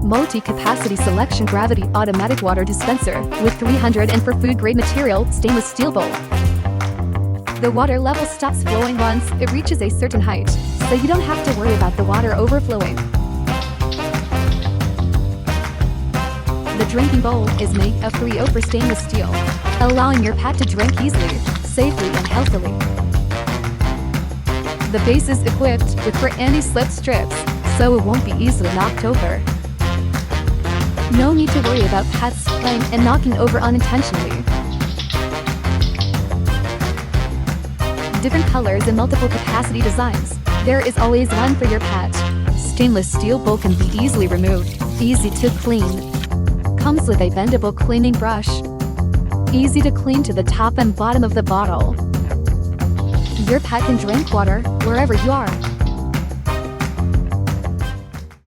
Multi-capacity selection gravity automatic water dispenser with 300 and for food grade material stainless steel bowl. The water level stops flowing once it reaches a certain height, so you don't have to worry about the water overflowing. The drinking bowl is made of 3/0 stainless steel, allowing your pet to drink easily, safely and healthily. The base is equipped with anti-slip strips, so it won't be easily knocked over. No need to worry about pets playing and knocking over unintentionally. Different colors and multiple capacity designs. There is always one for your pet. Stainless steel bowl can be easily removed, easy to clean. Comes with a bendable cleaning brush. Easy to clean to the top and bottom of the bottle. Your pet can drink water wherever you are.